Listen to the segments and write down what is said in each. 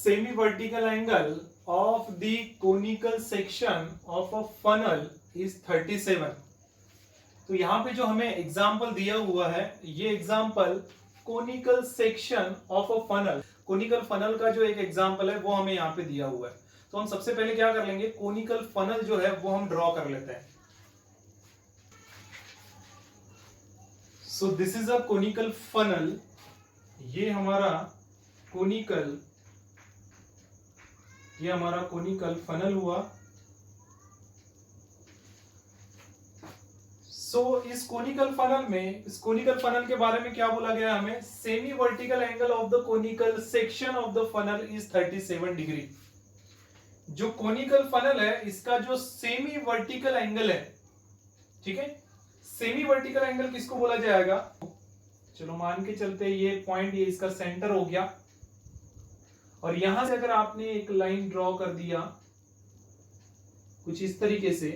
semi vertical angle of the conical section of a funnel is 37. तो यहां पे जो हमें एग्जाम्पल दिया हुआ है, ये example conical section of a funnel, conical funnel का जो एक एग्जाम्पल है वो हमें यहाँ पे दिया हुआ है। तो हम सबसे पहले क्या कर लेंगे, कोनिकल फनल जो है वो हम ड्रॉ कर लेते हैं। So this is a conical funnel, ये हमारा कोनिकल, ये हमारा कोनिकल फनल हुआ। इस कोनिकल फनल में, इस कोनिकल फनल के बारे में क्या बोला गया हमें, semi vertical angle of the conical section of the funnel is 37 degree. जो कोनिकल फनल है इसका जो सेमी वर्टिकल एंगल है, ठीक है, सेमी वर्टिकल एंगल किसको बोला जाएगा, चलो मान के चलते ये पॉइंट, ये इसका सेंटर हो गया, और यहां से अगर आपने एक लाइन ड्रॉ कर दिया कुछ इस तरीके से,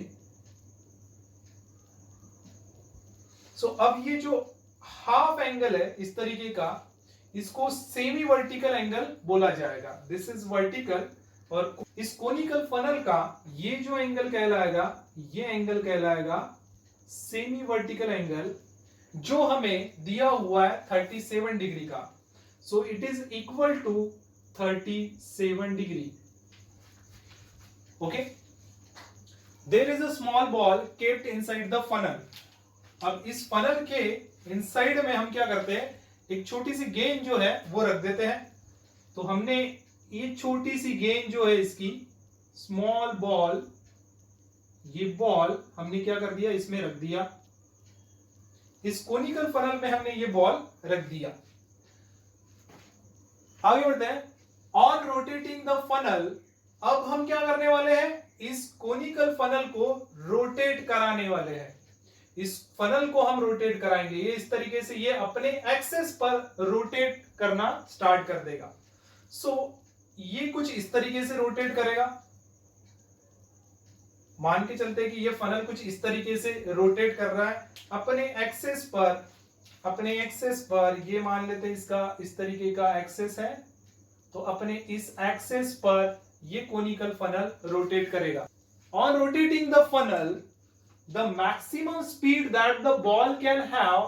अब ये जो हाफ एंगल है इस तरीके का, इसको सेमी वर्टिकल एंगल बोला जाएगा। दिस इज वर्टिकल, और इस कोनिकल फनल का ये जो एंगल कहलाएगा, ये एंगल कहलाएगा सेमी वर्टिकल एंगल, जो हमें दिया हुआ है 37 डिग्री का। So it is equal to 37 degree. Okay, there is a small ball kept inside the funnel. अब इस फनल के इनसाइड में हम क्या करते हैं, एक छोटी सी गेंद जो है वो रख देते हैं। तो हमने ये छोटी सी गेंद जो है इसकी, स्मॉल बॉल, ये बॉल हमने क्या कर दिया, इसमें रख दिया, इस कोनिकल फनल में हमने ये बॉल रख दिया। आगे बढ़ते हैं, ऑन रोटेटिंग द फनल, अब हम क्या करने वाले हैं, इस कोनिकल फनल को रोटेट कराने वाले हैं। इस फनल को हम रोटेट कराएंगे, ये इस तरीके से ये अपने एक्सेस पर रोटेट करना स्टार्ट कर देगा। ये कुछ इस तरीके से रोटेट करेगा, मान के चलते हैं कि ये फनल कुछ इस तरीके से रोटेट कर रहा है अपने एक्सेस पर, अपने एक्सेस पर, ये मान लेते हैं इसका इस तरीके का एक्सेस है, तो अपने इस एक्सेस पर ये कोनिकल फनल रोटेट करेगा। On rotating the funnel, the maximum speed that the ball can have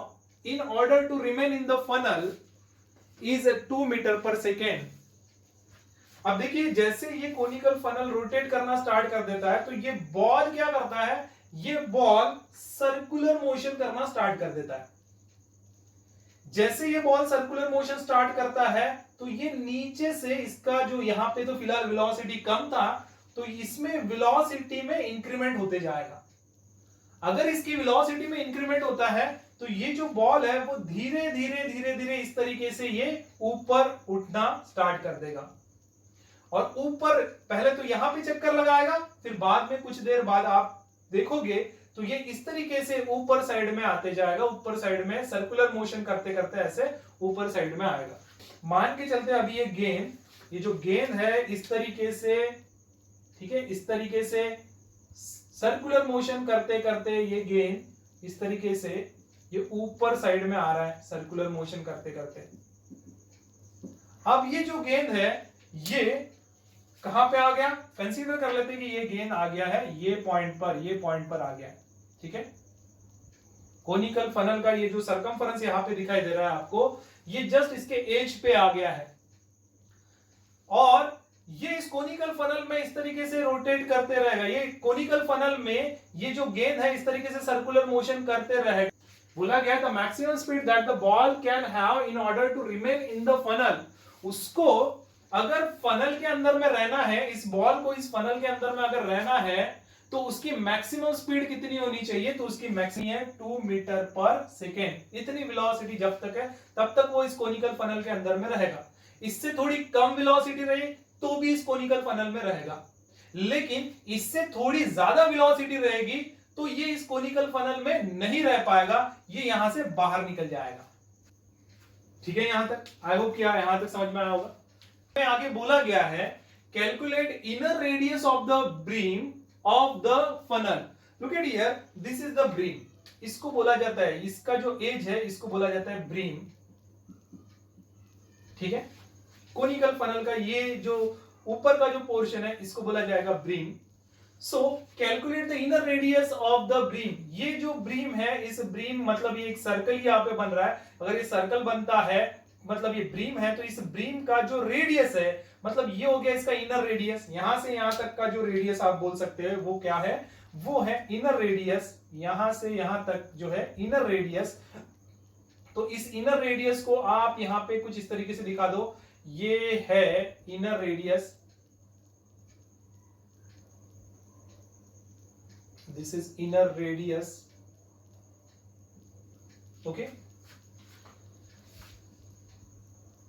in order to remain in the funnel is 2 metre पर सेकेंड। अब देखिए जैसे ये कोनिकल फनल रोटेट करना स्टार्ट कर देता है, तो ये बॉल क्या करता है, ये बॉल सर्कुलर मोशन करना स्टार्ट कर देता है। जैसे ये बॉल सर्कुलर मोशन स्टार्ट करता है, तो ये नीचे से, इसका जो यहां पे तो फिलहाल वेलोसिटी कम था, तो इसमें वेलोसिटी में इंक्रीमेंट होते जाएगा। अगर इसकी वेलोसिटी में इंक्रीमेंट होता है, तो ये जो बॉल है वो धीरे धीरे धीरे धीरे इस तरीके से ये ऊपर उठना स्टार्ट कर देगा, और ऊपर पहले तो यहां पे चक्कर लगाएगा, फिर बाद में कुछ देर बाद आप देखोगे तो ये इस तरीके से ऊपर साइड में आते जाएगा, ऊपर साइड में सर्कुलर मोशन करते करते ऐसे ऊपर साइड में आएगा। मान के चलते अभी ये गेंद, ये जो गेंद है इस तरीके से, ठीक है, इस तरीके से सर्कुलर मोशन करते करते ये गेंद इस तरीके से ये ऊपर साइड में आ रहा है, सर्कुलर मोशन करते करते। अब ये जो गेंद है ये कहां पे आ गया, कंसीडर कर लेते हैं कि ये गेंद आ गया है ये पॉइंट पर, ये पॉइंट पर आ गया है, ठीक है। कोनिकल फनल का ये जो सर्कमफरेंस यहां पे दिखाई दे रहा है आपको, ये जस्ट इसके एज पे आ गया है, और ये इस कोनिकल फनल में इस तरीके से रोटेट करते रहेगा। ये कोनिकल फनल में ये जो गेंद है इस तरीके से सर्कुलर मोशन करते रहेगा। बोला गया the maximum speed that the ball can have in order to remain in the funnel, उसको अगर फनल के अंदर में रहना है, इस बॉल को इस फनल के अंदर में अगर रहना है, तो उसकी मैक्सिमम स्पीड कितनी होनी चाहिए, तो उसकी मैक्सिमम है 2 मीटर पर सेकेंड। इतनी वेलोसिटी जब तक है तब तक वो इस कोनिकल फनल के अंदर में रहेगा। इससे थोड़ी कम वेलोसिटी रही तो भी इस कोनिकल फनल में रहेगा, लेकिन इससे थोड़ी ज्यादा वेलोसिटी रहेगी तो ये इस कोनिकल फनल में नहीं रह पाएगा, ये यहां से बाहर निकल जाएगा। ठीक है, यहां तक आई होप क्या यहां तक समझ में आया होगा। आगे बोला गया है calculate inner radius of the brim of the funnel. Look at here, this is the brim, इसको बोला जाता है, इसका जो एज है इसको बोला जाता है ब्रीम, ठीक है। कोनिकल फनल का ये जो ऊपर का जो पोर्शन है इसको बोला जाएगा brim. So calculate the inner radius of the brim. ये जो ब्रीम है, इस ब्रीम मतलब ये एक सर्कल यहाँ पे बन रहा है, अगर ये सर्कल बनता है मतलब ये ब्रीम है, तो इस ब्रीम का जो रेडियस है मतलब ये हो गया इसका इनर रेडियस। यहां से यहां तक का जो रेडियस आप बोल सकते हैं वो क्या है, वो है इनर रेडियस। यहां से यहां तक जो है इनर रेडियस। तो इस इनर रेडियस को आप यहां पे कुछ इस तरीके से दिखा दो, ये है inner radius, this is inner radius. Okay,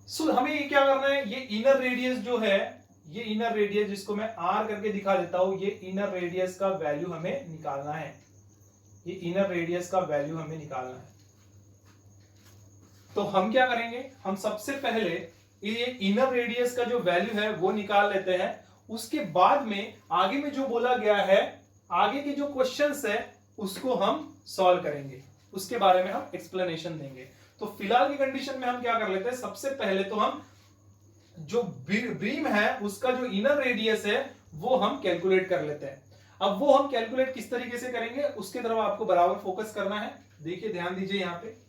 so हमें ये क्या करना है, ये इनर रेडियस जो है, ये इनर रेडियस जिसको मैं आर करके दिखा देता हूं, ये इनर रेडियस का वैल्यू हमें निकालना है। ये इनर रेडियस का वैल्यू हमें निकालना है। तो हम क्या करेंगे, हम सबसे पहले ये इनर रेडियस का जो वैल्यू है वो निकाल लेते हैं। उसके बाद में आगे में जो बोला गया है, आगे के जो क्वेश्चंस है उसको हम सॉल्व करेंगे, उसके बारे में हम एक्सप्लेनेशन देंगे। तो फिलहाल की कंडीशन में हम क्या कर लेते हैं, सबसे पहले तो हम जो ब्रीम है उसका जो इनर रेडियस है वो हम कैलकुलेट कर लेते हैं। अब वो हम कैलकुलेट किस तरीके से करेंगे उसके तरफ आपको बराबर फोकस करना है। देखिए, ध्यान दीजिए, यहां पे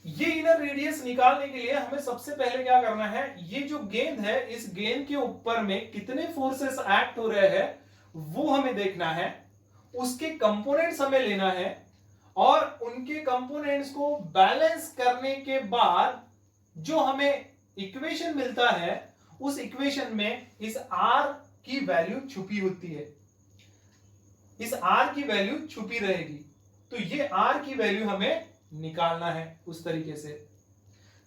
ये इनर रेडियस निकालने के लिए हमें सबसे पहले क्या करना है, ये जो गेंद है इस गेंद के ऊपर में कितने फोर्सेस एक्ट हो रहे हैं वो हमें देखना है, उसके कंपोनेंट्स हमें लेना है, और उनके कंपोनेंट्स को बैलेंस करने के बाद जो हमें इक्वेशन मिलता है उस इक्वेशन में इस आर की वैल्यू छुपी होती है, इस आर की वैल्यू छुपी रहेगी। तो ये आर की वैल्यू हमें निकालना है उस तरीके से।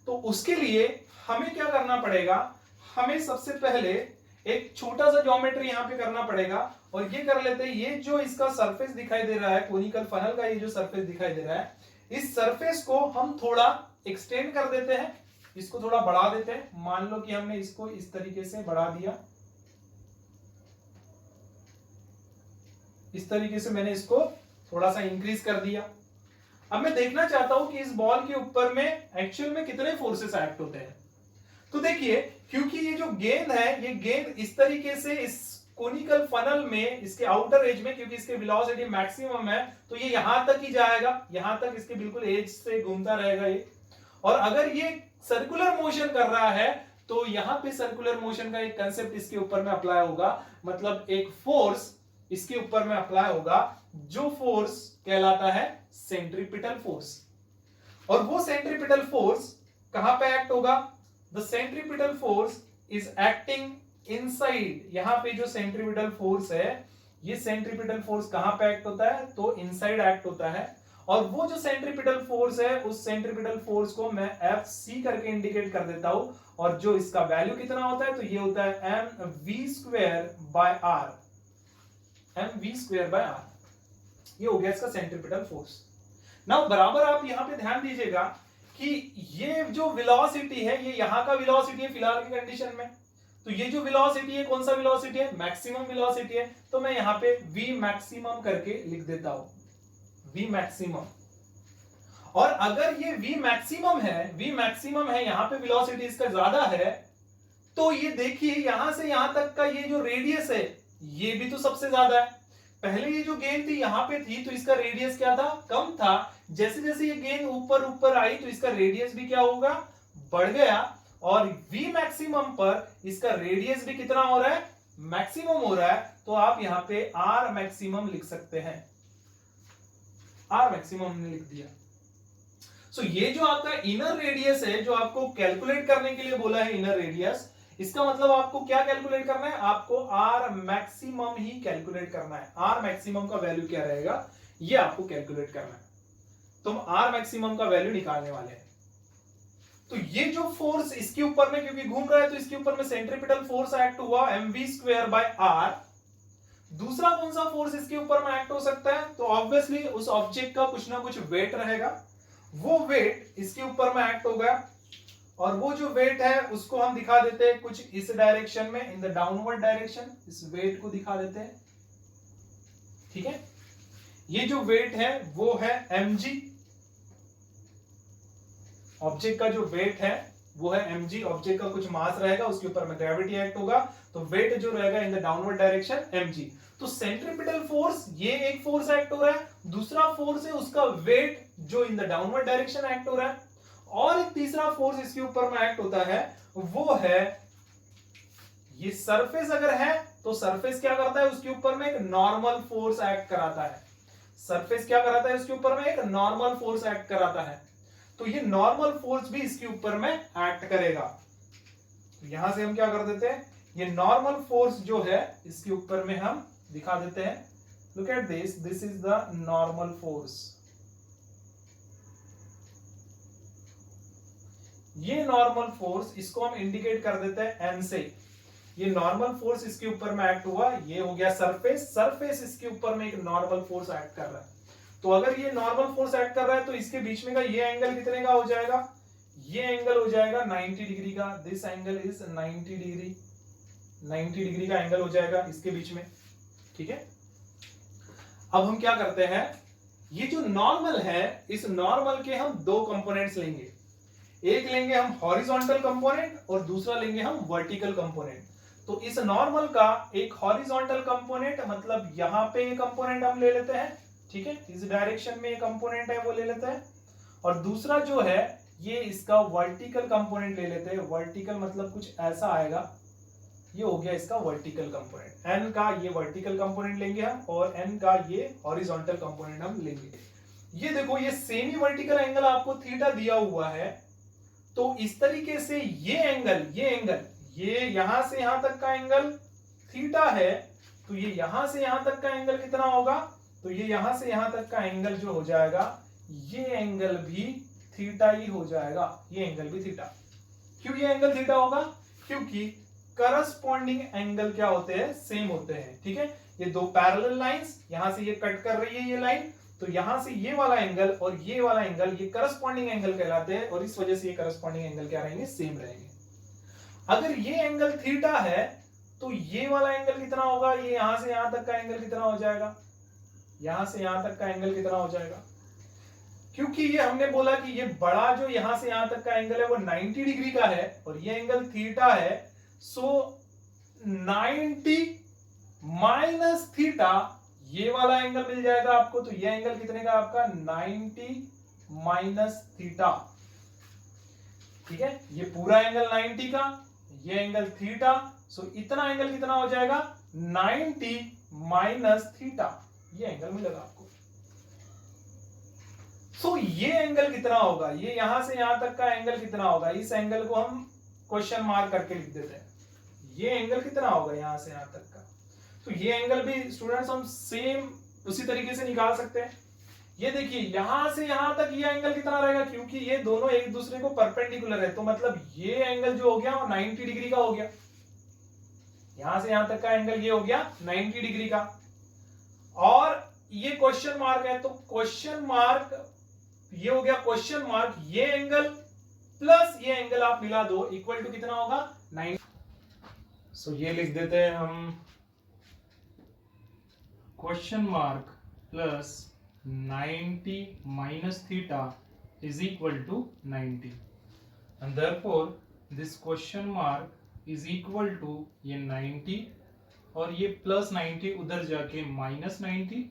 तो उसके लिए हमें क्या करना पड़ेगा, हमें सबसे पहले एक छोटा सा ज्योमेट्री यहां पे करना पड़ेगा, और ये कर लेते हैं। ये जो इसका सरफेस दिखाई दे रहा है, कोनिकल फनल का ये जो सरफेस दिखाई दे रहा है, इस सरफेस को हम थोड़ा एक्सटेंड कर देते हैं, इसको थोड़ा बढ़ा देते हैं। मान लो कि हमने इसको इस तरीके से बढ़ा दिया, इस तरीके से मैंने इसको थोड़ा सा इंक्रीज कर दिया। अब मैं देखना चाहता हूं कि इस बॉल के ऊपर में एक्चुअल में कितने फोर्सेस एक्ट होते हैं। तो देखिए, क्योंकि ये जो गेंद है, ये गेंद इस तरीके से इस कोनिकल फनल में, इसके आउटर एज में, क्योंकि इसके वेलोसिटी मैक्सिमम है, तो ये यहां तक ही जाएगा, यहां तक इसके बिल्कुल एज से घूमता रहेगा ये। और अगर ये सर्कुलर मोशन कर रहा है तो यहां पे सर्कुलर मोशन का एक कंसेप्ट इसके ऊपर में अप्लाई होगा, मतलब एक फोर्स इसके ऊपर में अप्लाई होगा, जो फोर्स कहलाता है सेंट्रीपिटल फोर्स। और वो सेंट्रीपिटल फोर्स कहां पे एक्ट होगा, the centripetal force is acting inside. यहां पे जो सेंट्रीपिटल फोर्स है, ये सेंट्रीपिटल फोर्स कहां पे एक्ट होता है, तो इनसाइड एक्ट होता है। और वो जो सेंट्रीपिटल फोर्स है, उस सेंट्रीपिटल फोर्स को मैं एफ सी करके इंडिकेट कर देता हूं, और जो इसका वैल्यू कितना होता है, तो ये होता है M V square by R, M V square by R. ये हो गया इसका सेंट्रीपिटल फोर्स। नाउ बराबर आप यहां पे ध्यान दीजिएगा कि ये जो वेलोसिटी है, ये यहां का वेलोसिटी है फिलहाल की कंडीशन में। तो ये जो वेलोसिटी है, कौन सा वेलोसिटी है, मैक्सिमम वेलोसिटी है। तो मैं यहां पे v मैक्सिमम करके लिख देता हूं, v मैक्सिमम। और अगर ये v मैक्सिमम है, यहां पे वेलोसिटी इसका ज्यादा है, तो ये देखिए यहां से यहां तक का ये जो रेडियस है, ये भी तो सबसे ज्यादा है। पहले ये जो गेंद थी यहां पे थी, तो इसका रेडियस क्या था, कम था। जैसे जैसे ये गेंद ऊपर ऊपर आई, तो इसका रेडियस भी क्या होगा, बढ़ गया। और v मैक्सिमम पर इसका रेडियस भी कितना हो रहा है, मैक्सिमम हो रहा है। तो आप यहां पे r मैक्सिमम लिख सकते हैं, r मैक्सिमम हमने लिख दिया। सो ये जो आपका इनर रेडियस है, जो आपको कैलकुलेट करने के लिए बोला है इनर रेडियस, इसका मतलब आपको क्या कैलकुलेट करना है, आपको r मैक्सिमम ही कैलकुलेट करना है। r मैक्सिमम का वैल्यू क्या रहेगा, ये आपको कैलकुलेट करना है। तो हम r मैक्सिमम का वैल्यू निकालने वाले हैं। तो ये जो फोर्स इसके ऊपर में क्योंकि घूम रहा है, तो इसके ऊपर में सेंट्रीपिटल फोर्स एक्ट हुआ mv स्क्वायर बाय r। दूसरा कौन सा फोर्स इसके ऊपर में एक्ट हो सकता है, तो ऑब्वियसली उस ऑब्जेक्ट का कुछ ना कुछ वेट रहेगा, वो वेट इसके ऊपर में एक्ट होगा। और वो जो वेट है उसको हम दिखा देते हैं कुछ इस डायरेक्शन में, इन द डाउनवर्ड डायरेक्शन, इस वेट को दिखा देते हैं। ठीक है, ये जो वेट है वो है mg, ऑब्जेक्ट का जो वेट है वो है mg, ऑब्जेक्ट का कुछ मास रहेगा, उसके ऊपर में ग्रेविटी एक्ट होगा, तो वेट जो रहेगा in the downward direction mg। तो सेंट्रीपिटल फोर्स ये एक फोर्स एक्ट हो रहा है, दूसरा फोर्स है उसका वेट जो in the downward direction act हो रहा है, और एक तीसरा फोर्स इसके ऊपर में एक्ट होता है, वो है ये सरफेस अगर है तो सरफेस क्या करता है, उसके ऊपर में एक नॉर्मल फोर्स एक्ट कराता है। सरफेस क्या कराता है, उसके ऊपर में एक नॉर्मल फोर्स एक्ट कराता है, तो ये नॉर्मल फोर्स भी इसके ऊपर में एक्ट करेगा। तो यहां से हम क्या कर देते हैं, ये नॉर्मल फोर्स जो है इसके ऊपर में हम दिखा देते हैं। Look at this, this is the normal force. ये नॉर्मल फोर्स, इसको हम इंडिकेट कर देते हैं एन से। ये नॉर्मल फोर्स इसके ऊपर में एक्ट हुआ, ये हो गया सरफेस, सरफेस इसके ऊपर में एक नॉर्मल फोर्स एक्ट कर रहा है। तो अगर ये नॉर्मल फोर्स एक्ट कर रहा है तो इसके बीच में का ये एंगल कितने का हो जाएगा, ये एंगल हो जाएगा 90 डिग्री का। This angle is 90 degree, 90 degree का एंगल हो जाएगा इसके बीच में, ठीक है। अब हम क्या करते हैं, ये जो नॉर्मल है, इस नॉर्मल के हम दो कंपोनेंट्स लेंगे, एक लेंगे हम हॉरिजॉन्टल कंपोनेंट और दूसरा लेंगे हम वर्टिकल कंपोनेंट। तो इस नॉर्मल का एक हॉरिजॉन्टल कंपोनेंट, मतलब यहां पे ये कंपोनेंट हम ले लेते हैं, ठीक है, इस डायरेक्शन में ये कंपोनेंट है वो ले लेते हैं, और दूसरा जो है ये इसका वर्टिकल कंपोनेंट ले लेते हैं। वर्टिकल मतलब कुछ ऐसा आएगा, ये हो गया इसका वर्टिकल कंपोनेंट। एन का ये वर्टिकल कंपोनेंट लेंगे हम, और एन का ये हॉरिजॉन्टल कंपोनेंट हम लेंगे। ये देखो, ये सेमी वर्टिकल एंगल आपको थीटा दिया हुआ है, तो इस तरीके से ये एंगल, ये यहां से यहां तक का एंगल थीटा है, तो ये यहां से यहां तक का एंगल कितना होगा, तो ये यहां से यहां तक का एंगल जो हो जाएगा, ये एंगल भी थीटा ही हो जाएगा, ये एंगल भी थीटा। क्यों ये एंगल थीटा होगा, क्योंकि करस्पॉन्डिंग एंगल क्या होते हैं, सेम होते हैं, ठीक है। ये दो पैरेलल लाइंस, यहां से ये कट कर रही है ये लाइन, तो यहां से ये वाला एंगल और ये वाला एंगल ये करस्पॉन्डिंग एंगल कहलाते हैं, और इस वजह से ये करस्पॉन्डिंग एंगल क्या रहेंगे, सेम रहेंगे। अगर ये एंगल थीटा है तो ये वाला एंगल कितना होगा, ये यहां से यहां तक का एंगल कितना हो जाएगा, यहां से यहां तक का एंगल कितना हो जाएगा, क्योंकि ये हमने बोला कि ये बड़ा जो यहां से यहां तक का एंगल है वो 90 डिग्री का है और ये एंगल थीटा है, सो 90 माइनस थीटा, ये वाला एंगल मिल जाएगा आपको। तो ये एंगल कितने का आपका, 90 माइनस थीटा, ठीक है। ये पूरा एंगल 90 का, ये एंगल थीटा, सो इतना एंगल कितना हो जाएगा, 90 माइनस थीटा, ये एंगल मिलेगा आपको। सो ये एंगल कितना होगा, ये यहां से यहां तक का एंगल कितना होगा, इस एंगल को हम क्वेश्चन मार्क करके लिख देते हैं। ये एंगल कितना होगा यहां से यहां तक का, तो ये एंगल भी स्टूडेंट्स हम सेम उसी तरीके से निकाल सकते हैं। ये देखिए, यहां से यहां तक ये एंगल कितना रहेगा, क्योंकि ये दोनों एक दूसरे को परपेंडिकुलर है, तो मतलब ये एंगल जो हो गया वो 90 डिग्री का हो गया। यहां से यहां तक का एंगल ये हो गया 90 डिग्री का, और ये क्वेश्चन मार्क है, तो क्वेश्चन मार्क ये हो गया, क्वेश्चन मार्क ये एंगल प्लस ये एंगल आप मिला दो, इक्वल टू कितना होगा, 90। सो ये लिख देते हैं हम, question mark plus 90 minus theta is equal to 90, and therefore this question mark is equal to ये 90 और ये प्लस 90 उधर जाके माइनस 90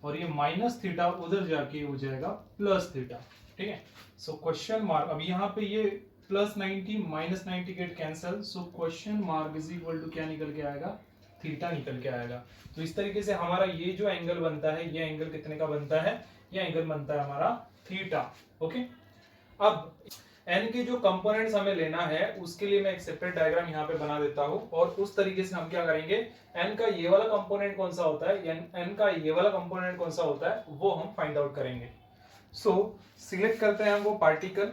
और ये माइनस थीटा उधर जाके हो जाएगा प्लस थीटा, ठीक है। सो क्वेश्चन मार्क, अब यहाँ पे ये plus 90 minus 90 get cancel, so question mark is equal to क्या निकल के आएगा, थीटा निकल के आएगा। तो इस तरीके से हमारा ये जो एंगल बनता है, ये एंगल कितने का बनता है, ये एंगल बनता है हमारा थीटा, ओके। अब एन के जो कंपोनेंट्स हमें लेना है उसके लिए मैं एक सेपरेट डायग्राम यहाँ पे बना देता हूँ, और उस तरीके से हम क्या करेंगे, एन का ये वाला कंपोनेंट कौन सा होता है, एन का ये वाला कंपोनेंट कौन सा होता है, वो हम फाइंड आउट करेंगे। सो सिलेक्ट करते हैं हम वो पार्टिकल,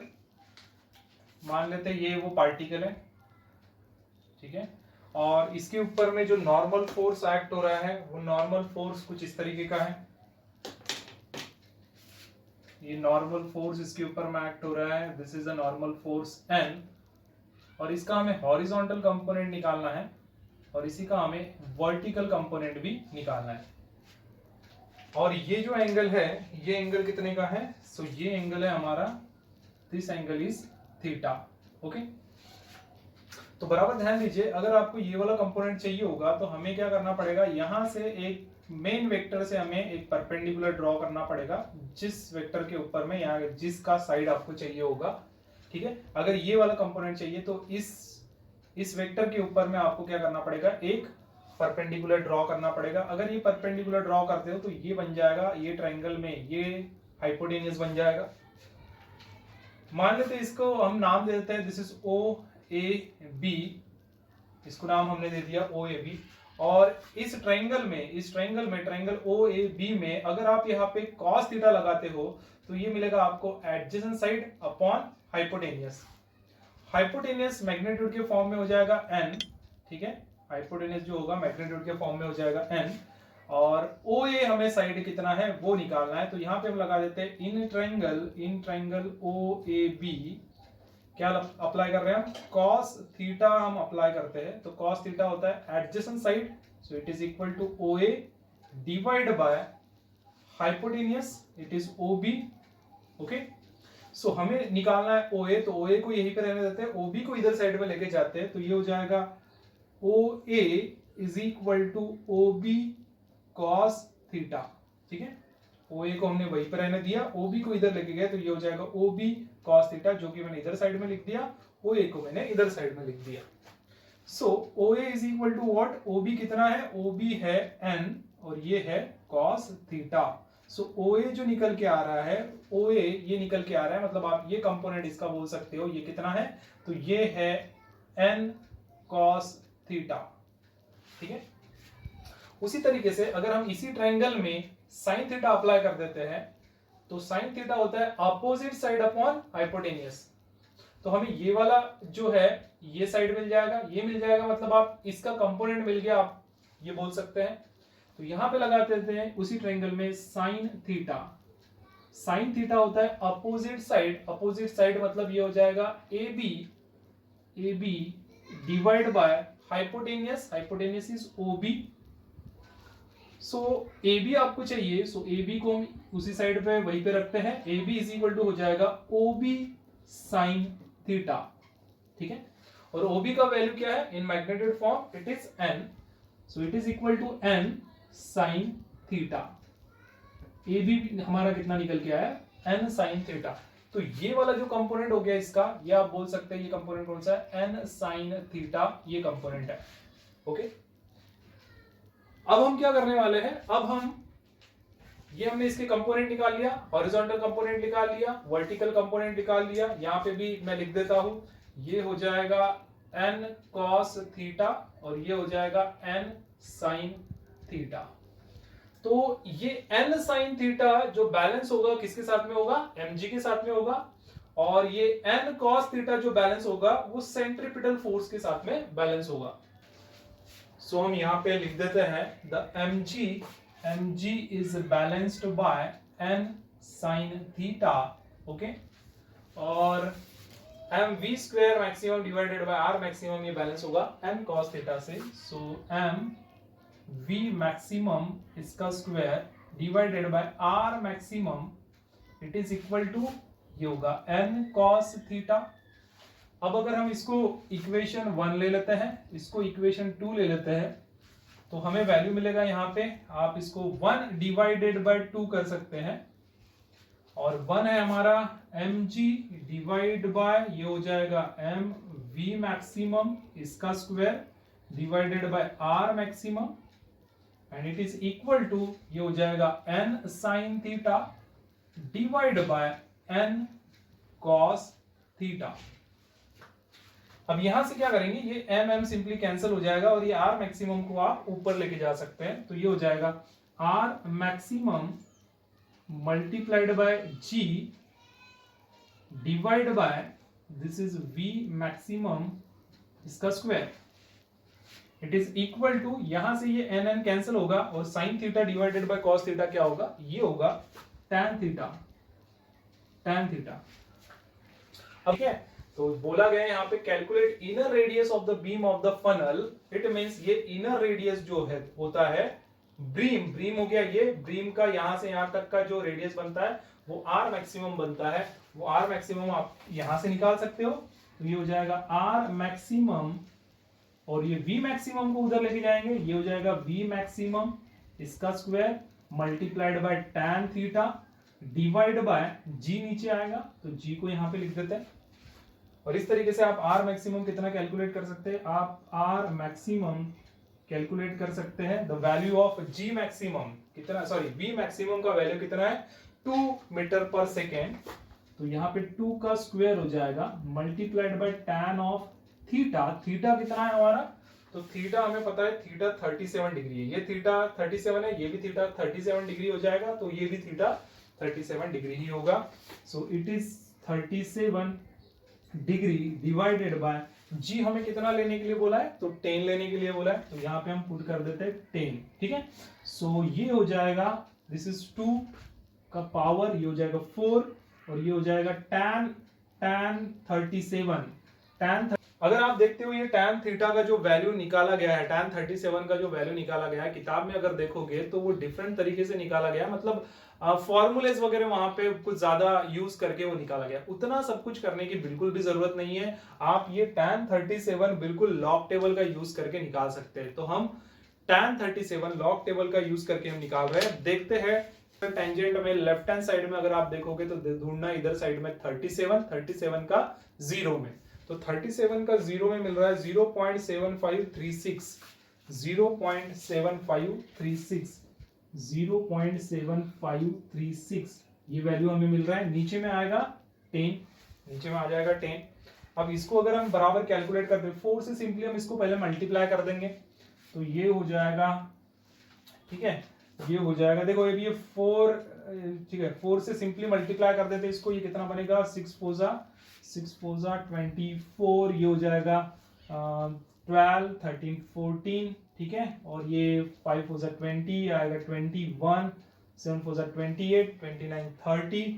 मान लेते हैं ये वो पार्टिकल है, ठीक है, और इसके ऊपर में जो नॉर्मल फोर्स एक्ट हो रहा है वो नॉर्मल फोर्स कुछ इस तरीके का है। ये नॉर्मल फोर्स इसके ऊपर में एक्ट हो रहा है, this is a normal force N, और इसका हमें हॉरिजॉन्टल कंपोनेंट निकालना है और इसी का हमें वर्टिकल कंपोनेंट भी निकालना है। और ये जो एंगल है, ये एंगल कितने का है, सो ये एंगल है हमारा, this angle is theta, okay, तो बराबर ध्यान दीजिए, अगर आपको ये वाला कंपोनेंट चाहिए होगा तो हमें क्या करना पड़ेगा, यहां से एक मेन वेक्टर से हमें एक परपेंडिकुलर ड्रॉ करना पड़ेगा जिस वेक्टर के ऊपर में यहाँ जिसका साइड आपको चाहिए होगा। ठीक है, अगर ये वाला कंपोनेंट चाहिए तो इस वेक्टर के ऊपर में आपको क्या करना पड़ेगा, एक परपेंडिकुलर ड्रॉ करना पड़ेगा। अगर ये परपेंडिकुलर ड्रॉ करते हो तो ये बन जाएगा, ये ट्रायंगल में ये हाइपोटेन्यूस बन जाएगा। मान लेते हैं इसको हम नाम दे देते हैं, this is O A B, इसको नाम हमने दे दिया ओ ए बी। और इस ट्रायंगल में ट्रायंगल ओ ए बी में अगर आप यहाँ पे cos थीटा लगाते हो तो ये मिलेगा आपको adjacent side upon hypotenuse. Hypotenuse magnitude के फॉर्म में हो जाएगा n, ठीक है, हाइपोटेनियस जो होगा मैग्नीट्यूड के फॉर्म में हो जाएगा n, और ओ ए हमें साइड कितना है वो निकालना है। तो यहाँ पे हम लगा देते हैं in triangle O A B क्या अप्लाई कर रहे हैं हम, cos थीटा हम अप्लाई करते हैं। तो cos थीटा होता है adjacent side, so it is equal to O A divide by hypotenuse, it is O B. Okay, so हमें निकालना है ओ ए, तो ओ ए को यहीं पे रहने देते हैं, ओ बी को इधर साइड में लेके जाते हैं, तो ये हो जाएगा O A is equal to O B cos theta. ठीक है, ओ ए को हमने वहीं पर रहने दिया, ओ बी को इधर लेके गए तो ये हो जाएगा ओ बी cos थीटा, जो कि मैंने इधर साइड में लिख दिया, ओ ए को मैंने इधर साइड में लिख दिया। So O A is equal to what, O B कितना है, ओ बी है n और ये है cos थीटा। सो ओ ए जो निकल के आ रहा है, ओ ए ये निकल के आ रहा है, मतलब आप ये कंपोनेंट इसका बोल सकते हो, ये कितना है, तो ये है n cos थीटा। ठीक है, उसी तरीके से अगर हम इसी ट्रायंगल में sin थीटा अप्लाई कर देते हैं तो sin थीटा होता है अपोजिट साइड अपॉन हाइपोटेनियस। तो हमें ये वाला जो है ये साइड मिल जाएगा, ये मिल जाएगा, मतलब आप इसका कंपोनेंट मिल गया, आप ये बोल सकते हैं। तो यहां पे लगा देते हैं उसी ट्रायंगल में sin थीटा। sin थीटा होता है अपोजिट साइड मतलब ये हो जाएगा A B divide by hypotenuse is O B. So A B आपको चाहिए, सो ए बी को हम उसी साइड पे वहीं पे रखते हैं, A B is equal to हो जाएगा ओ बी साइन थीटा। ठीक है, और ओ बी का वैल्यू क्या है in magnitude form, it is n, so it is equal to n sine theta. A B हमारा कितना निकल के आया, n साइन थीटा। तो ये वाला जो कंपोनेंट हो गया इसका, ये आप बोल सकते हैं ये कंपोनेंट कौन सा है, n साइन थीटा ये कंपोनेंट है। ओके, अब हम क्या करने वाले हैं, अब हमने इसके कंपोनेंट निकाल लिया, हॉरिजॉन्टल कंपोनेंट निकाल लिया, वर्टिकल कंपोनेंट निकाल लिया, यहां पे भी मैं लिख देता हूं, ये हो जाएगा n cos थीटा और ये हो जाएगा n sin थीटा। तो ये n sin थीटा जो बैलेंस होगा किसके साथ में होगा, mg के साथ में होगा, और ये n cos थीटा जो बैलेंस होगा वो सेंट्रीपिटल फोर्स के साथ में बैलेंस होगा। सो हम यहां पे लिख देते हैं the mg is balanced by n sin theta. Okay, और mv square maximum divided by r maximum ये बैलेंस होगा n cos थीटा से। सो mv मैक्सिमम इसका square divided by r maximum, it is equal to ये होगा n cos theta. अब अगर हम इसको इक्वेशन 1 ले लेते हैं, इसको इक्वेशन 2 ले लेते हैं, तो हमें वैल्यू मिलेगा यहाँ पे, आप इसको 1 डिवाइडेड बाय 2 कर सकते हैं, और 1 है हमारा mg डिवाइड बाय ये हो जाएगा mv मैक्सिमम इसका square divided by r maximum, and it is equal to ये हो जाएगा n sin theta divide by n cos theta. अब यहां से क्या करेंगे, ये m सिंपली कैंसिल हो जाएगा और ये r मैक्सिमम को आप ऊपर लेके जा सकते हैं, तो ये हो जाएगा r maximum multiplied by g divide by this is v maximum इसका square, it is equal to, यहां से ये n कैंसिल होगा और sin theta divided by cos theta क्या होगा, ये होगा tan थीटा। अब क्या है, तो बोला गया यहाँ पे calculate inner radius of the beam of the funnel, it means ये इनर रेडियस जो है होता है ब्रीम हो गया, ये ब्रीम का यहां से यहां तक का जो रेडियस बनता है वो r मैक्सिमम बनता है, वो r मैक्सिमम आप यहां से निकाल सकते हो, तो ये हो जाएगा आर मैक्सिमम, और ये वी मैक्सिमम को उधर लेके जाएंगे, ये हो जाएगा वी मैक्सिमम इसका square multiplied by tan theta divide by G नीचे आएगा, तो जी को यहां पे लिख देते हैं। और इस तरीके से आप आर मैक्सिमम कितना कैलकुलेट कर सकते हैं, आप आर मैक्सिमम कैलकुलेट कर सकते हैं। The value of G maximum कितना, सॉरी वी मैक्सिमम का वैल्यू कितना है 2 मीटर पर सेकेंड, तो यहाँ पे 2 का स्क्वायर हो जाएगा multiplied by tan of theta, theta कितना है हमारा, तो थीटा हमें पता है थीटा 37 डिग्री है, ये थीटा 37 है, ये भी थीटा 37 डिग्री हो जाएगा, तो ये भी थीटा 37 डिग्री ही होगा। So it is 37 degree divided by G हमें कितना लेने के लिए बोला है, तो 10 लेने के लिए बोला है, तो यहाँ पे हम पुट कर देते हैं 10, ठीक है। सो ये हो जाएगा, दिस इज 2 का पावर, ये हो जाएगा 4, और ये हो जाएगा tan 37 अगर आप देखते हो ये tan थीटा का जो वैल्यू निकाला गया है, tan 37 का जो वैल्यू निकाला गया है किताब में अगर देखोगे तो वो डिफरेंट तरीके से निकाला गया, मतलब फॉर्मूलेस वगैरह वहां पे कुछ ज्यादा यूज करके वो निकाला गया। उतना सब कुछ करने की बिल्कुल भी जरूरत नहीं है, आप ये tan 37 बिल्कुल लॉग टेबल का यूज करके निकाल सकते हैं। तो हम tan 37 लॉग टेबल का यूज करके हम निकाल रहे हैं। देखते हैं टेंजेंट में लेफ्ट हैंड साइड में अगर आप देखोगे तो ढूंढना इधर साइड में 37 का जीरो में, तो 37 का जीरो में मिल रहा है 0.7536, 0.7536, 0.7536 ये वैल्यू हमें मिल रहा है। नीचे में आएगा 10, नीचे में आ जाएगा 10। अब इसको अगर हम बराबर कैलकुलेट करते हैं 4 से, सिंपली हम इसको पहले मल्टीप्लाई कर देंगे, तो ये हो जाएगा, ठीक है, ये हो जाएगा, देखो ये 4, ठीक है, 4 से सिंपली मल्टीप्लाई कर देते हैं इसको, ये कितना बनेगा 6 4 जा 24, ये हो जाएगा 12 13 14, ठीक है, और ये 5 4 जा 20 आएगा 21, 7 4 जा 28, 29 30,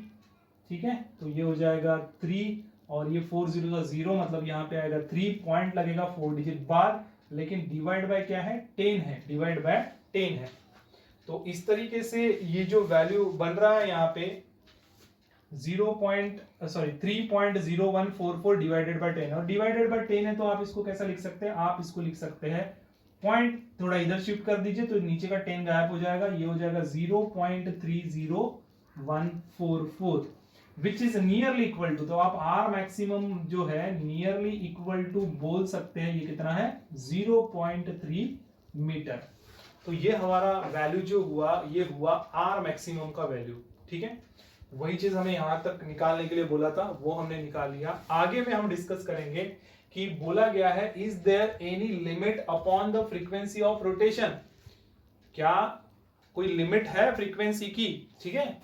ठीक है, तो ये हो जाएगा 3, और ये 4 0 जा 0, मतलब यहाँ पे आएगा 3 पॉइंट लगेगा 4 डिजिट बाद, लेकिन डिवाइड बाय क्या है 10 है, डिवाइड बाय 10 है। तो इस तरीके से ये जो वैल्यू बन रहा है यहाँ पे 3.0144 डिवाइडेड बाय 10, और डिवाइडेड बाय 10 है तो आप इसको कैसा लिख सकते हैं, आप इसको लिख सकते हैं पॉइंट थोड़ा इधर शिफ्ट कर दीजिए तो नीचे का 10 गायब हो जाएगा, ये हो जाएगा 0.30144 which is nearly equal to, तो आप आर मैक्सिमम जो है नियरली इक्वल टू बोल सकते हैं, ये कितना है 0.3 मीटर। तो ये हमारा वैल्यू जो हुआ ये हुआ आर मैक्सिमम का वैल्यू, ठीक है। वही चीज हमें यहां तक निकालने के लिए बोला था, वो हमने निकाल लिया। आगे में हम डिस्कस करेंगे कि बोला गया है is there any limit upon the frequency of rotation, क्या कोई लिमिट है फ्रीक्वेंसी की, ठीक है।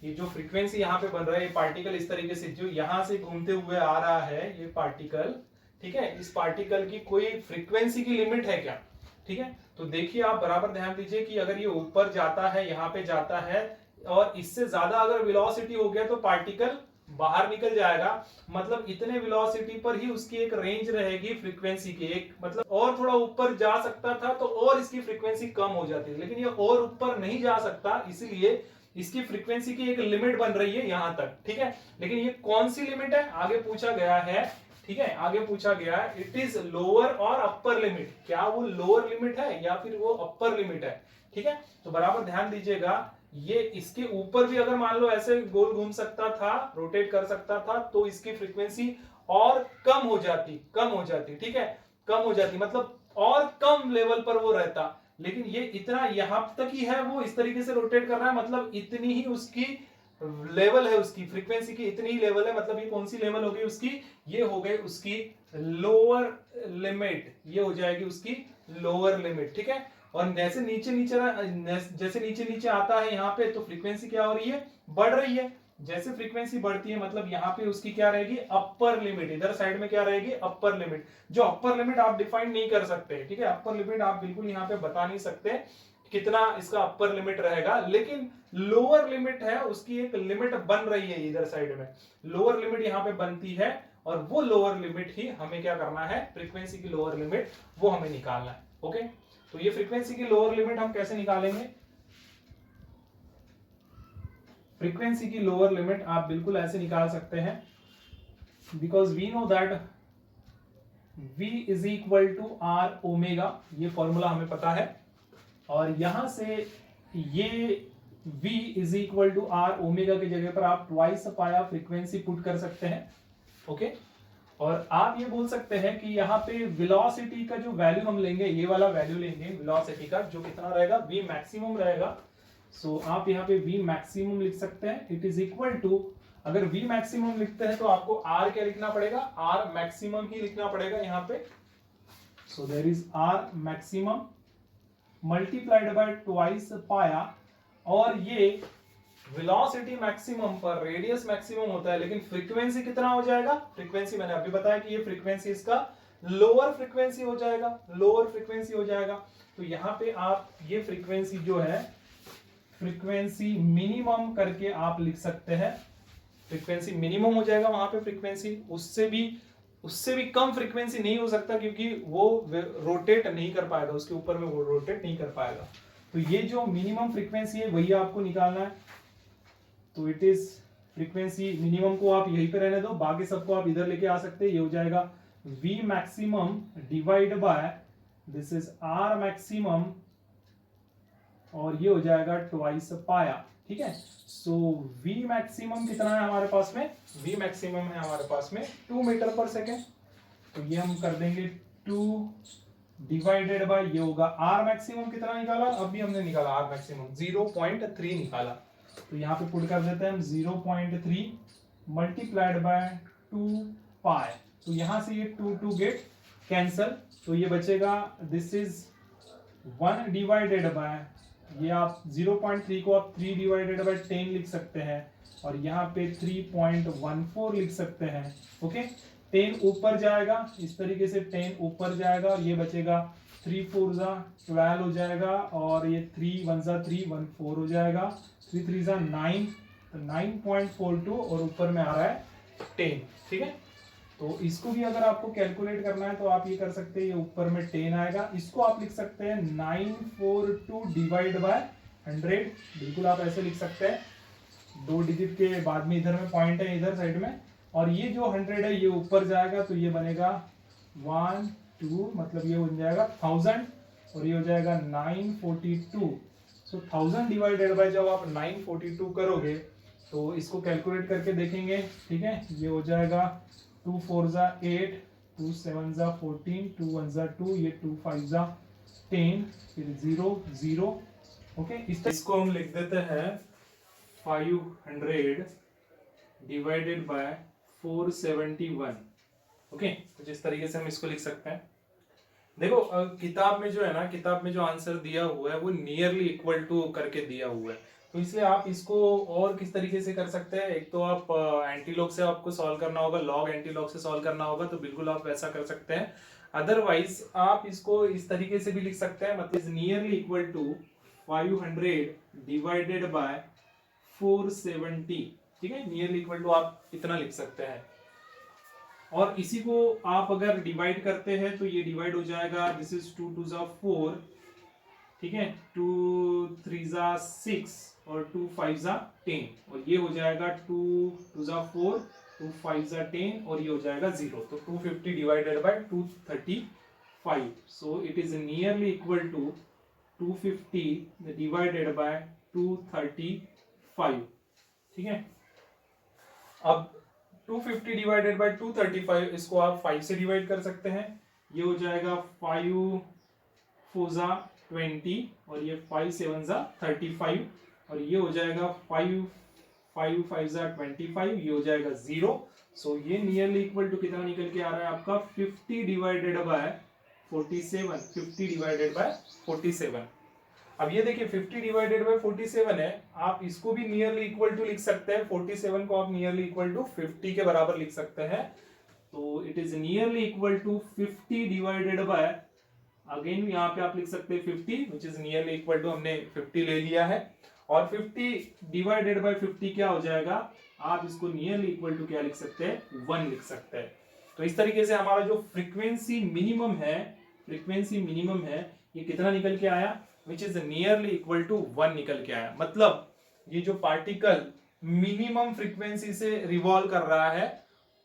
ये जो फ्रीक्वेंसी यहाँ पे बन रहा है, ये पार्टिकल इस तरीके से जो यहां से घूमते हुए आ रहा है ये पार्टिकल, ठीक है, इस पार्टिकल की कोई फ्रीक्वेंसी की लिमिट है क्या, ठीक है। तो देखिए आप बराबर ध्यान दीजिए कि अगर ये ऊपर जाता है, यहाँ पे जाता है, और इससे ज्यादा अगर वेलोसिटी हो गया तो पार्टिकल बाहर निकल जाएगा, मतलब इतने वेलोसिटी पर ही उसकी एक रेंज रहेगी फ्रीक्वेंसी की, एक मतलब और थोड़ा ऊपर जा सकता था तो और इसकी फ्रीक्वेंसी कम हो जाती है, लेकिन ये और ऊपर नहीं जा सकता, इसलिए इसकी फ्रीक्वेंसी की एक लिमिट बन रही है यहां तक, ठीक है। लेकिन ये कौन सी लिमिट है आगे पूछा गया है, ठीक है, आगे पूछा गया है इट इज लोअर और अपर लिमिट, क्या वो लोअर लिमिट है या फिर वो अपर लिमिट है, ठीक है। तो बराबर ध्यान दीजिएगा, ये इसके ऊपर भी अगर मान लो ऐसे गोल घूम सकता था, रोटेट कर सकता था, तो इसकी फ्रीक्वेंसी और कम हो जाती, ठीक है, कम हो जाती, मतलब और कम लेवल पर वो रहता, लेकिन ये इतना यहां तक ही है, वो इस तरीके से रोटेट कर रहा है, मतलब इतनी ही उसकी लेवल है, उसकी फ्रीक्वेंसी की इतनी ही लेवल है, मतलब ये कौन सी लेवल हो गई उसकी, ये हो गई उसकी लोअर लिमिट, ये हो जाएगी उसकी लोअर लिमिट, ठीक है। और जैसे नीचे नीचे आता है यहाँ पे, तो फ्रीक्वेंसी क्या हो रही है, बढ़ रही है, जैसे फ्रीक्वेंसी बढ़ती है मतलब यहाँ पे उसकी क्या रहेगी अपर लिमिट, इधर साइड में क्या रहेगी अपर लिमिट, जो अपर लिमिट आप डिफाइन नहीं कर सकते, ठीक है, अपर लिमिट आप बिल्कुल यहाँ पे बता नहीं सकते कितना इसका अपर लिमिट रहेगा, लेकिन लोअर लिमिट है, उसकी एक लिमिट बन रही है इधर साइड में, लोअर लिमिट यहाँ पे बनती है, और वो लोअर लिमिट ही हमें क्या करना है, फ्रीक्वेंसी की लोअर लिमिट वो हमें निकालना है, ओके। तो ये फ्रीक्वेंसी की लोअर लिमिट हम कैसे निकालेंगे, फ्रीक्वेंसी की लोअर लिमिट आप बिल्कुल ऐसे निकाल सकते हैं, because we know that v is equal to r omega, ये फॉर्मूला हमें पता है। और यहां से ये v is equal to r omega की जगह पर आप ट्वाइस पाया फ्रीक्वेंसी पुट कर सकते हैं। ओके, और आप ये बोल सकते हैं कि यहाँ पे वेलोसिटी का जो वैल्यू हम लेंगे, ये वाला वैल्यू लेंगे वेलोसिटी का, जो कितना रहेगा, v मैक्सिमम रहेगा। सो आप यहाँ पे v मैक्सिमम लिख सकते हैं। इट इज इक्वल टू, अगर v मैक्सिमम लिखते हैं तो आपको r क्या लिखना पड़ेगा, r मैक्सिमम ही लिखना पड़ेगा यहाँ पे। So there is r maximum multiplied by twice pi, और ये वेलोसिटी मैक्सिमम पर रेडियस मैक्सिमम होता है, लेकिन फ्रीक्वेंसी कितना हो जाएगा, फ्रीक्वेंसी मैंने अभी बताया कि ये फ्रीक्वेंसी इसका लोअर फ्रीक्वेंसी हो जाएगा, लोअर फ्रीक्वेंसी हो जाएगा। तो यहाँ पे आप ये फ्रीक्वेंसी जो है फ्रीक्वेंसी मिनिमम करके आप लिख सकते हैं, फ्रीक्वेंसी मिनिमम हो जाएगा वहां पे फ्रीक्वेंसी, उससे भी कम फ्रीक्वेंसी नहीं हो सकता, क्योंकि वो रोटेट नहीं कर पाएगा, उसके ऊपर में वो रोटेट नहीं कर पाएगा। तो ये जो मिनिमम फ्रीक्वेंसी है वही आपको निकालना है। तो इट इज फ्रीक्वेंसी मिनिमम को आप यहीं पे रहने दो, बाकी सबको आप इधर लेके आ सकते हैं। ये हो जाएगा v maximum divide by this is r maximum, और ये हो जाएगा ट्वाइस पाया। ठीक है, सो v मैक्सिमम कितना है हमारे पास में, v मैक्सिमम है हमारे पास में 2 मीटर पर सेकेंड। तो ये हम कर देंगे 2 डिवाइडेड बाय, ये होगा r मैक्सिमम कितना निकाला, अभी हमने निकाला r मैक्सिमम 0.3 निकाला। तो यहाँ पे पुट कर देते हैं हम 0.3 मल्टीप्लाइड बाय 2 पाई। तो यहाँ से ये 2 गेट कैंसल, तो ये बचेगा दिस इज 1 डिवाइडेड बाय, ये आप 0.3 को आप 3 डिवाइडेड बाय 10 लिख सकते हैं, और यहाँ पे 3.14 लिख सकते हैं। ओके, 10 ऊपर जाएगा इस तरीके से, 10 ऊपर जाएगा, और ये बचेगा 3 4 जा 12 हो जाएगा, और ये 3 1 जा 3 1 4 हो जाएगा, 3 3 जा 9, तो 9.42, और ऊपर में आ रहा है 10। ठीक है, तो इसको भी अगर आपको कैलकुलेट करना है तो आप ये कर सकते हैं, ये ऊपर में 10 आएगा, इसको आप लिख सकते हैं 942 डिवाइड बाय 100, बिल्कुल आप ऐसे लिख सकते हैं, 2 डिजिट के बाद में इधर में पॉइंट है इधर साइड में, और ये जो 100 है ये ऊपर जाएगा, तो ये बनेगा 1 2, मतलब ये बन जाएगा 1000, और ये हो जाएगा 942। सो 1000 डिवाइडेड बाय जब आप 942 करोगे तो इसको कैलकुलेट करके देखेंगे। ठीक है, ये हो जाएगा 2 4 जा 8, 2 7 जा 14, 2 1 जा 2, ये 2 5 जा 10, फिर 0 0। ओके, इसको हम लिख देते हैं 500 डिवाइडेड बाय 471। ओके, कुछ इस तरीके से हम इसको लिख सकते हैं। देखो किताब में जो है ना, किताब में जो आंसर दिया हुआ है वो नियरली इक्वल टू करके दिया हुआ है, तो इसलिए आप इसको और किस तरीके से कर सकते हैं, एक तो आप एंटीलॉग से आपको सॉल्व करना होगा, लॉग एंटीलॉग से सॉल्व करना होगा, तो बिल्कुल आप वैसा कर सकते हैं। अदरवाइज आप इसको इस तरीके से भी लिख सकते हैं, मतलब nearly equal to 500 divided by 470। ठीक है, नियरली इक्वल टू आप इतना लिख सकते हैं, और इसी को आप अगर डिवाइड करते हैं तो ये डिवाइड हो जाएगा, दिस इज 2 2 जा 4, ठीक है, 2 3 जा 6, और 2 5 जा 10, और ये हो जाएगा 2 2 जा 4, 2 5 जा 10, और ये हो जाएगा 0। तो 250 divided by 235, so it is nearly equal to 250 divided by 235। ठीक है, अब 250 डिवाइडेड बाय 235, इसको आप 5 से डिवाइड कर सकते हैं, ये हो जाएगा 5 4 जा 20, और ये 5 7 जा 35, और ये हो जाएगा 5 5 5 जा 25, ये हो जाएगा 0। सो ये नियरली इक्वल टू कितना निकल के आ रहा है आपका 50 डिवाइडेड बाय 47, 50 डिवाइडेड बाय 47। अब ये देखिए 50 डिवाइडेड बाय 47 है, आप इसको भी नियरली इक्वल टू लिख सकते हैं, 47 को आप नियरली इक्वल टू 50 के बराबर लिख सकते हैं। तो it is nearly equal to 50 divided by, again यहाँ पे आप लिख सकते हैं 50, which is nearly equal to, हमने 50 ले लिया है, और 50 डिवाइडेड बाय 50 क्या हो जाएगा, आप इसको नियरली इक्वल टू क्या लिख सकते हैं, 1 लिख सकते हैं। तो इस तरीके से हमारा जो फ्रीक्वेंसी मिनिमम है, फ्रीक्वेंसी मिनिमम है, ये कितना निकल के आया, which is nearly equal to 1 निकल के आया। मतलब ये जो पार्टिकल मिनिमम फ्रीक्वेंसी से रिवॉल्व कर रहा है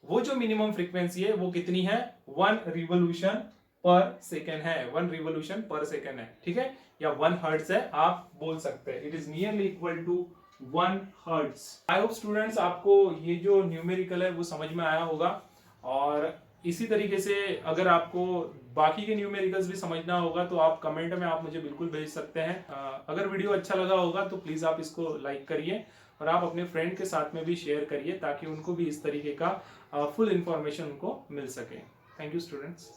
वो जो मिनिमम फ्रीक्वेंसी है वो कितनी है, 1 रिवोल्यूशन पर सेकेंड है, 1 रिवोल्यूशन पर सेकेंड है, ठीक है, या 1 हर्ट्ज है आप बोल सकते हैं। It is nearly equal to 1 hertz. I hope students आपको ये जो न्यूमेरिकल है वो समझ में आया होगा, और इसी तरीके से अगर आपको बाकी के न्यूमेरिकल्स भी समझना होगा तो आप कमेंट में आप मुझे बिल्कुल भेज सकते हैं। अगर वीडियो अच्छा लगा होगा तो प्लीज आप इसको लाइक करिए और आप अपने फ्रेंड के साथ में भी शेयर करिए ताकि उनको भी इस तरीके का फुल इंफॉर्मेशन उनको मिल सके। Thank you students.